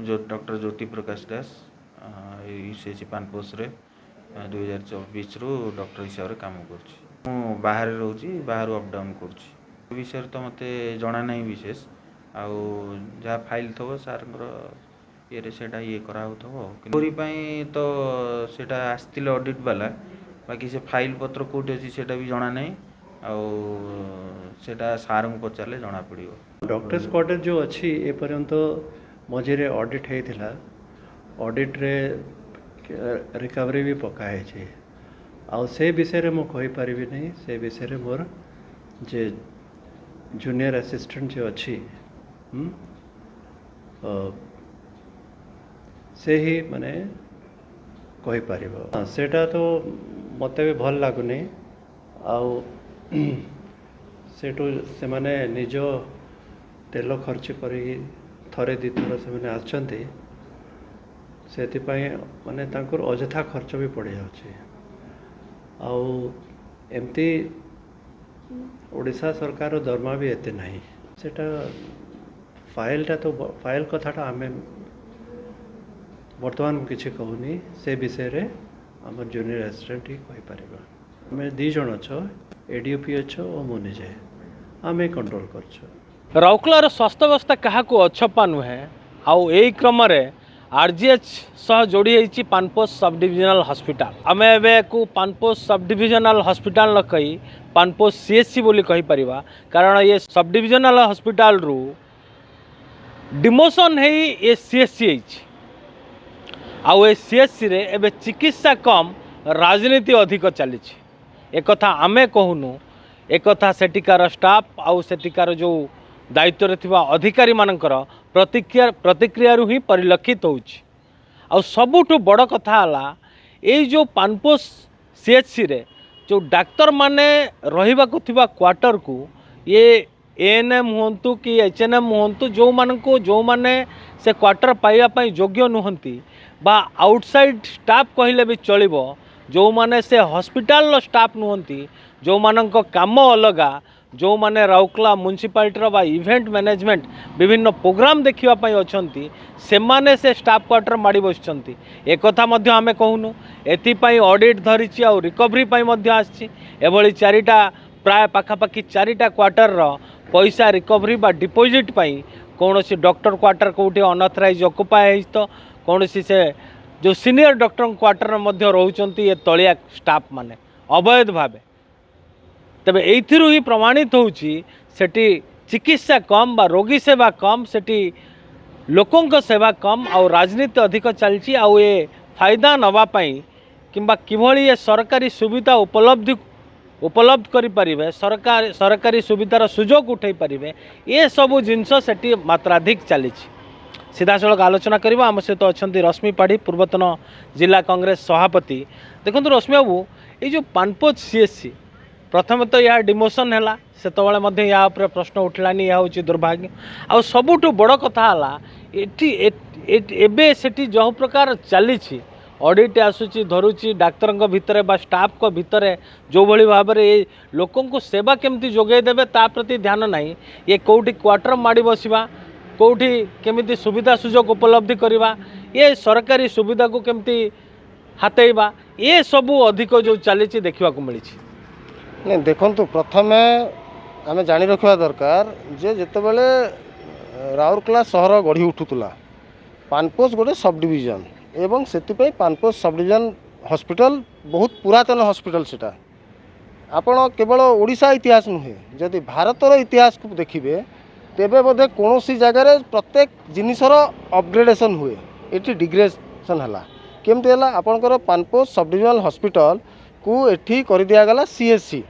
जो डॉक्टर ज्योति प्रकाश दास यूसीएच पानपोस रे 2024 रु डॉक्टर हिसाब से काम कर बाहर रोची बाहर अप डाउन कर विषय तो मत जना ना विशेष आउ जहाँ फाइल थो सार ये सेटा ये कराई तो सेटा आसते ऑडिट वाला बाकी से फाइल पत्र कौटी अच्छी से भी जना ना सेटा सार को पचारे जना पड़ो। डॉक्टर्स क्वार्टर जो अच्छी ए पर्यंत मझे ऑडिट होता ऑडिट रे रिकवरी भी पकाई आउ से विषय में कहीपरि नहीं से विषय मोर जे जूनियर असिस्टेंट जो अच्छी से ही माने कहीपर सेटा तो मत भी भल लगुनि आउ सेठू से माने निज तेल खर्च कर थरे दी थर से आसछन्ति सेतिपाई माने तांकर अजथा खर्च भी पड़ जाउछि आउ एमती ओडिशा सरकार दरमा भी एते नहीं सेटा फाइलटा तो फाइल कथाटा आमे वर्तमान किसी कहूनी से विषय रे आम जूनियर असिस्टेंट ही कहि परिबा आमे दी जण अछ एडीओपी अछ और मु निजे आमे कंट्रोल करछ। राउरकेलार स्वास्थ्य व्यवस्था क्या अच्छपा नुहे आउ यही क्रम आरजीएच सह जोड़ी होती पानपोस सब डिविजनल हॉस्पिटल आम एवं पानपोस सब डिविजनल हॉस्पिटल न कही पानपोस सीएचसी बोली कही परिबा कारण ये सब डिविजनल हॉस्पिटल रु डिमोशन है ये सीएचसी आउ ए सीएचसी रे एबे चिकित्सा कम राजनीति अधिक चली एक कथा आमे कहूनु एक कथा सेटिकार स्टाफ आउ सेटिकार जो दायित्व रे थिबा अधिकारी मानकर प्रतिक्रिया ही परिलक्षित होउछि आउ सबुठु बड़ कथा हला ए जो पानपोस सीएचसी रे जो डाक्तर माने रहिबा को थिबा क्वार्टर को ये एएनएम हुंतु कि एचएनएम हुंतु जो माने से क्वार्टर पाइबा पई योग्य नुहंती बा आउटसाइड स्टाफ कहले भी चलिबो जो माने से हॉस्पिटल स्टाफ नुहंती जो मानक काम अलगा जो माने राउरकेला म्युनिसिपालिटी बा इवेंट मैनेजमेंट विभिन्न प्रोग्राम देखिबा अच्छी से माने से स्टाफ क्वार्टर माड़ी बसचंती एक कथा मध्य आमे कहूनु एथिपाई ऑडिट धरिछि आ रिकवरी पई मध्य आछि एभली चारिटा प्राय पाखापाखि चारिटा क्वार्टर रो पैसा रिकवरी बा डिपोजिट पई कौनसी डॉक्टर क्वार्टर कोठी अनऑथराइज ऑक्युपाई तो कौनसी से जो सीनियर डॉक्टर क्वार्टर मध्य रहउचंती ये तलिया स्टाफ माने अवैध भावे तबे एथिरु ही प्रमाणित होउची सेठी चिकित्सा कम बा रोगी सेवा कम सेठी लोकों सेवा कम आउ राजनीति अधिक चलची आउ ये फायदा नवा पई किंबा किभली ये सरकारी सुविधा उपलब्ध करि परिबे सरकारी सुविधार सुजोग उठाई परिबे ये सबु जिनस सेठी मात्राधिक चलीची सीधा सड़क आलोचना करवा आम सहित अच्छा रश्मि पाढ़ी पूर्वतन जिला कांग्रेस सभापति देखो रश्मि बाबू ये जो पानपोस सीएचसी प्रथम तो या डिमोशन है से या प्रश्न उठलानी यह हूँ दुर्भाग्य आ सबुठु बड़ कथा एबे सेठी जो प्रकार चली ऑडिट आसूची धरुची डाक्तर भितर बा स्टाफ को भितर जो भली भाव में लोकों को सेवा केमती जोगे देबे ता प्रति ध्यान नहीं ये कौटी क्वार्टर माड़ी बसवा कौटी केमिति सुविधा सुजोग उपलब्धि करवा ये सरकारी सुविधा को केमती हाथेबा ये सबू अधिक जो चली देखा मिली नहीं देखंतु प्रथमे आम जानी रखा दरकार जे जेतेबेले राउरकेला सहर गढ़ी उठुला पानपोस गोटे सब डिविजन एवं सेतिपई पानपोस सब डिविजन हॉस्पिटल बहुत पुरातन हॉस्पिटल सेटा आपण केवल ओडिशा इतिहास नुहे जदि भारतर इतिहास को देखिए तेबे बोधे कौन सी जगार प्रत्येक जिनिसर अपग्रेडेशन हुए ये डिग्रेडेशन है केमती है आपंकर पानपोस सब डिविजनल हॉस्पिटल को एठी कर दिया गला सीएचसी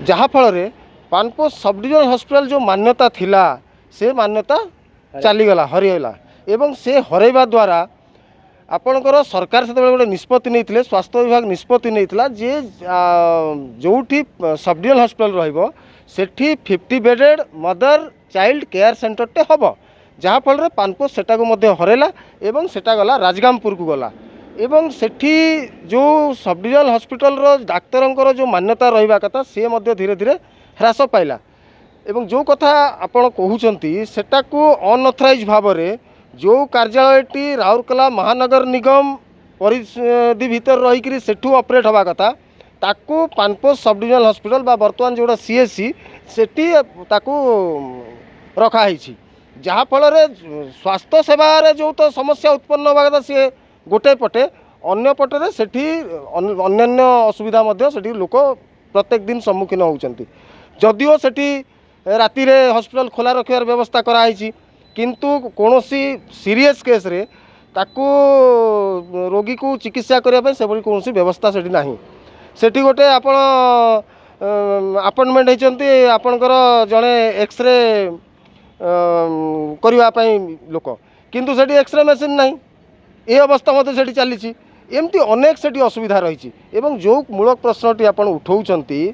जहाँ फल पानपोस सब डिविजनल हॉस्पिटल जो मान्यता थिला से मान्यता चलीगला हरिगला एवं से हरैबा द्वारा आपणकर सरकार से गोटे निष्पत्ति नहीं स्वास्थ्य विभाग निष्पत्ति नहीं जे जो सब डिविजनल हॉस्पिटल रहिबो सेठी 50 बेडेड मदर चाइल्ड केयर सेंटरटे हम जहाँ फल पानपोस सेटा को मध्य हरैला एवं सेटा गला राजगामपुर को गला एवं सेठी जो सब डिविजनल हॉस्पिटल रो डाक्तरंकर जो मान्यता रहिबा कथा से मध्य धीरे धीरे ह्रास पाइला एवं जो कथा आपण कहउचंती सेटाकू अनअथराइज भाव जो कार्यालयटी राउरकेला महानगर निगम परिधि भितर रहीकि सेठू ऑपरेट हवा कथा ताकू पानपोष सब डिविजनल हॉस्पिटल बा वर्तमान जोड़ा सीएससी सेठी ताकू रखा है जहाँ फल स्वास्थ्य सेवार जो तो समस्या उत्पन्न होगा कथा सी गोटे पटे अन्य पटे सेठी अन्य असुविधा सेठी लोक प्रत्येक दिन सम्मुखीन होउचंती जदिओ सेठी राति रे हॉस्पिटल खोला रखिबार व्यवस्था कराई किंतु कौनसी सीरियस केस रे ताकू रोगी को चिकित्सा करने से कौन व्यवस्था सेठी नहीं सेठी गोटे आपण अपॉइंटमेंट होती आपणकर जड़े एक्सरे करने लोक किंतु सेठी एक्सरे मशीन नहीं ये अवस्था मत सेठी चली एमती अनेक सेठी असुविधा रही एवं जो मूल प्रश्नटी आप उठाउचंती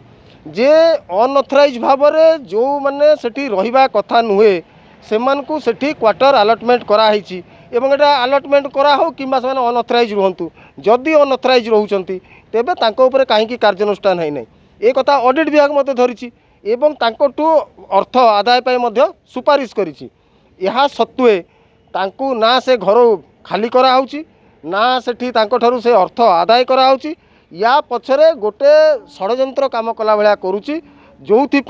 जे अनअथराइज भाव में जो मैंने सेठी रहिबा कथा नुहे सेमानकू सेठी क्वार्टर अलॉटमेंट कराई एवं एटा अलॉटमेंट करा हो किंबा से अनअथराइज रुहंतु जदि अनअथराइज रहउचंती तेबे तांको ऊपर काहेकि कार्यानुष्ठान है नहीं ए कथा ऑडिट विभाग मते धरिछि एवं तांकोटू अर्थ आदाय पाई मध्य सुपारिश करिछि यहा सत्वे तांकू ना से घर खाली करा होउछि ना सेठी तांको ठारू से अर्थ आदाय करा होउछि या पछरे गोटे षड्यंत्र काम कला भलिया करूछि जोउथि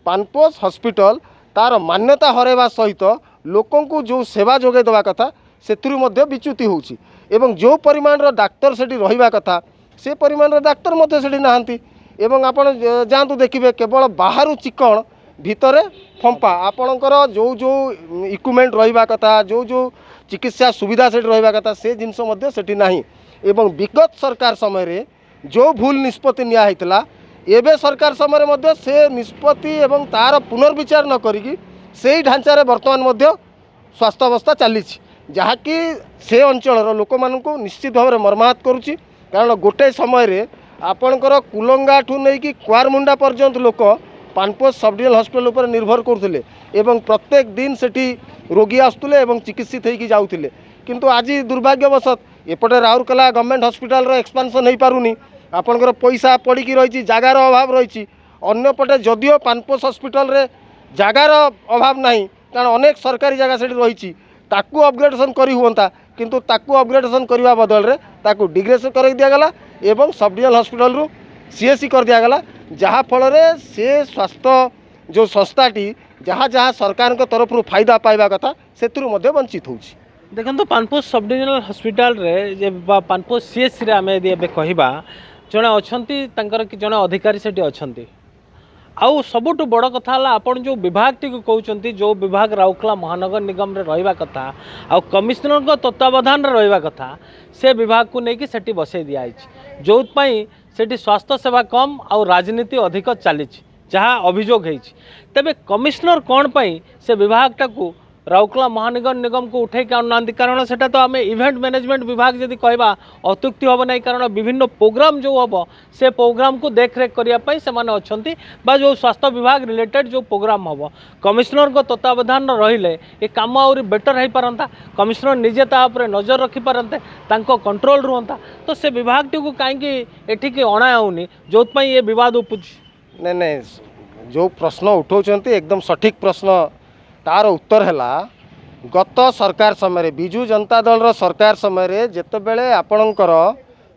पानपोष हॉस्पिटल तार मान्यता हरेबा सहित लोकंकु जो सेवा जोगे देवा कथा सेतुरु मध्य विच्युति होउछि एवं जो परिमाण रो डाक्टर सेठी रहिबा कथा से परिमाण रो डाक्टर मध्य सेठी नाहंती एवं आपण जांतु देखिबे केवल बाहरु चिकण भितरे फंपा आपणकर जो जो इक्विपमेंट रहिबा कथा जो जो चिकित्सा सुविधा सेठी रहिबा कथा से जिनस मध्य सेठी नाही एवं विगत सरकार समय रे जो भूल निष्पत्ति निया हैतला एबे सरकार समय मध्य से निष्पत्ति एवं तार पुनर्विचार न करिकी से ढांचारे वर्तमान मध्य स्वास्थ्य अवस्था चली जहाँकि से अंचल लोक मानू निश्चित भाव में मर्माहत करुच्ची कारण गोटे समय रे आपणकर कुलंगा ठू नहीं कि कुआरमुंडा पर्यंत लोक पानपोष सब डिविजनल हॉस्पिटल उपर निर्भर करते एवं प्रत्येक दिन सेठी रोगी आसुले एवं चिकित्सित होगी जाऊले किंतु आज दुर्भाग्यवशत एपटे राउरकेला गवर्नमेंट हॉस्पिटल रो एक्सपांशन हो पारुनी आपणकर पैसा पड़ी रही जगार अभाव रही अन्यपटे जदिओ पानपोष हॉस्पिटल रे जगार अभाव नहीं कारण अनेक सरकारी जगह से रही ताकू अपग्रेडेशन करी हुआ किंतु ताकू अपग्रेडेशन करने बदल रे ताकू डिग्रेडेशन कर दिगला एवं सब डिविजनल हॉस्पिटल रु सीएससी कर दिगला जहाँ फल से स्वास्थ्य जो संस्थाटी जहाँ जहाँ सरकार तरफ फायदा पाइबा कथा से वंचित होउछि देखो पानपोष सब डिविजनल हॉस्पिटल रे पानपोष सीएससी रे आमे एबे कहिबा जड़े अच्छा जड़े अधिकारी से अच्छा आउ सबुठ बड़ कथा आपन जो विभाग टी कहते जो विभाग राउरकेला महानगर निगम रे रहिबा कथा आउ कमिश्नर को तत्वावधान रे रहिबा कथा से विभाग को लेकिन सेठी बसई दिया जो सेठी स्वास्थ्य सेवा कम आउ राजनीति अधिक चली जहाँ अभियोग है तेबे कमिश्नर कौन पाई से विभाग टाकू राउरकेला महानगर निगम को उठे आना कारण से तो आम इवेंट मैनेजमेंट विभाग जदि कहवा अत्युक्ति हम ना कारण विभिन्न प्रोग्राम जो हम से प्रोग्राम को देखरेख करने से अच्छा जो स्वास्थ्य विभाग रिलेटेड जो प्रोग्राम हम कमिश्नर को तत्वावधान रहिले ये कम आउरी बेटर हो पारंता कमिश्नर निजे तापर नजर रखिपारते कंट्रोल रुहंता तो से विभाग टी को कहीं एठिक अणाऊनी जो ये विवाद उपज नहीं नहीं जो प्रश्न उठाउछंती एकदम सठिक प्रश्न तार उत्तर है गत सरकार समय बिजु जनता दल रो सरकार समय जेतेबेले आपणकर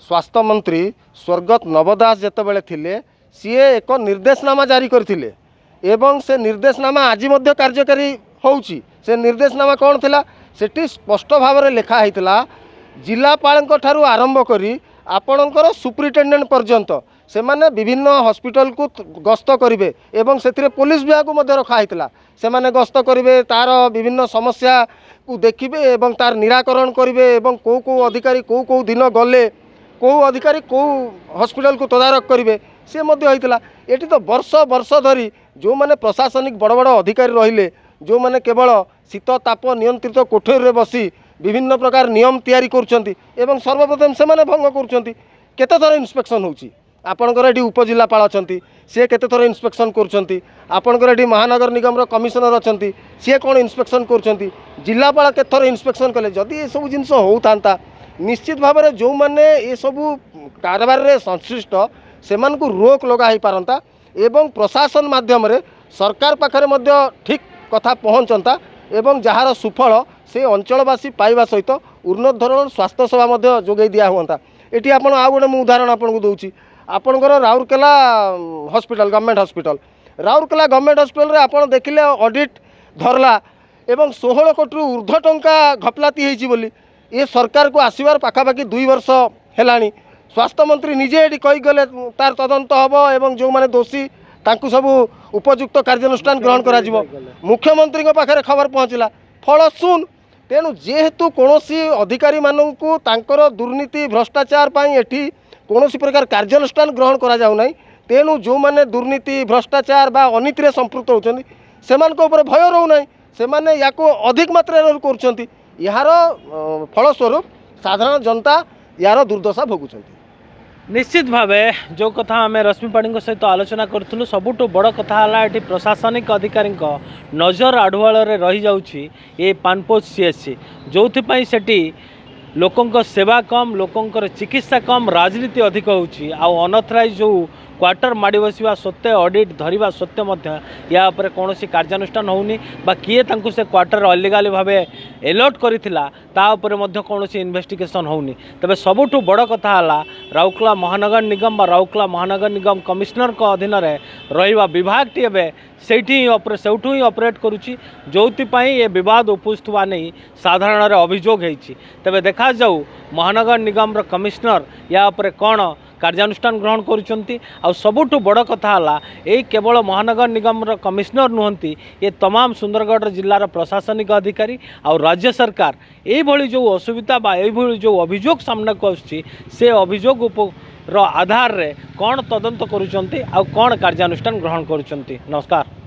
स्वास्थ्य मंत्री स्वर्गत नवदास जेतेबेले थिले सीए एक निर्देशनामा जारी करथिले एवं से निर्देशनामा आज मध्य कार्यकारी होउची से निर्देशनामा कौन थिला सेठी स्पष्ट भाव में लिखा होता जिलापाल ठारू आरंभ करी आपणकर सुपरिटेडेंट पर्यंत से माने विभिन्न हॉस्पिटल को गस्त करेंगे एवं से पुलिस विभाग को मध्य रखा होता से माने गस्त करेंगे तार विभिन्न समस्या को देखिए एवं तार निराकरण करेंगे एवं कौ कौ अधिकारी कौ कौ दिन गले कौ अधिकारी कौ हॉस्पिटल को तदारख करेंगे सी होता ये तो वर्ष वर्ष धरी जो मैंने प्रशासनिक बड़ बड़ अधिकारी रहिले जो मैंने केवल शीत ताप नियंत्रित कोठरी रे बसी विभिन्न प्रकार नियम तैयारी करुँच सर्वप्रथम से भंग करुँच केते थर इन्स्पेक्शन होउची आपणकर ये उपजिलापाल अच्छा सी केते थर इन्स्पेक्शन करुँच महानगर निगम रो कमिशनर अच्छा सी कौन इन्स्पेक्शन करुँच जिलापाल केते थर इन्स्पेक्शन कले जदि ये सब जिनस होता निश्चित भाव में जो मैंने ये सब कारबार रे संश्लिष्ट से रोक लगा ही पारंता एवं प्रशासन माध्यम रे सरकार पाखरे मध्य ठीक कथा पहुँचता एवं जार सुफल से अंचलवासी पाइबा सहित उन्नत धरण स्वास्थ्य सेवा मध्य जोगई दिया हुआ। ये आप गोटे मुझे उदाहरण आपको दूसरी आपणकर Rourkela hospital government hospital Rourkela government hospital आप देखिले ऑडिट धरला एवं 16 कोटी ऊर्ध्व टंका घपलाती होती बोली ये सरकार को आसबार पाखापाखि 2 वर्ष है। स्वास्थ्य मंत्री निजे ये कहीगले तार तदंत हम एवं जो मैंने दोषी तांकु सब उपयुक्त कार्यानुष्ठान ग्रहण करा जिवो। मुख्यमंत्री पाखे खबर पहुँचला फल शून। तेणु जेहेतु कौन अधिकारी मानू तांकर दुर्नीति भ्रष्टाचार एठी कौन प्रकार कार्यानुष्ठान ग्रहण करा जाउ नाही। तेणु जो मैंने दुर्नीति भ्रष्टाचार बा अनीति संपृक्त होचंदी सेमान को ऊपर भय रहू नाही सेमाने याको अधिक मात्रा करुचंती यार फलस्वरूप साधारण जनता यार दुर्दशा भोगुचंती। निश्चित भावे जो कथा आम रश्मि पाढ़ी सहित आलोचना करूँ सबुठ बड़ कथा है प्रशासनिक अधिकारी नजर आढ़ुआल रही जाऊँगी ये पानपोष सीएचसी जो से लोकों सेवा कम लोकों चिकित्सा कम राजनीति अधिक होची अनअथराइज जो क्वार्टर माड़ी बसवा सत्वे ऑडिट धरवा सत्वे या कौन कार्यानुष्ठान होनी बा किए से क्वार्टर अलिगाली भाव एलर्ट कर कौन इन्वेस्टिगेशन होनी। तबे सबुठ बड़ कथा राउरकेला महानगर निगम बा राउरकेला महानगर निगम कमिश्नर को अधीन रहा विभाग टी से ऑपरेट करुच्ची जो ये विवाद उपस्थुवा नहीं साधारण अभियोग होती। तेबे देखा जाऊ महानगर निगम कमिश्नर या कौन कार्यानुष्ठान ग्रहण करुँच सबुठ बड़ कथा यही केवल महानगर निगम कमिश्नर नुहंती ये तमाम सुंदरगढ़ जिलार प्रशासनिक अधिकारी और राज्य सरकार ये जो असुविधा बा ये जो अभियोग सामना को आसुची से अभियोग आधार रे कौन तदंत करुँच कौन कार्यानुष्ठान ग्रहण करुँच। नमस्कार।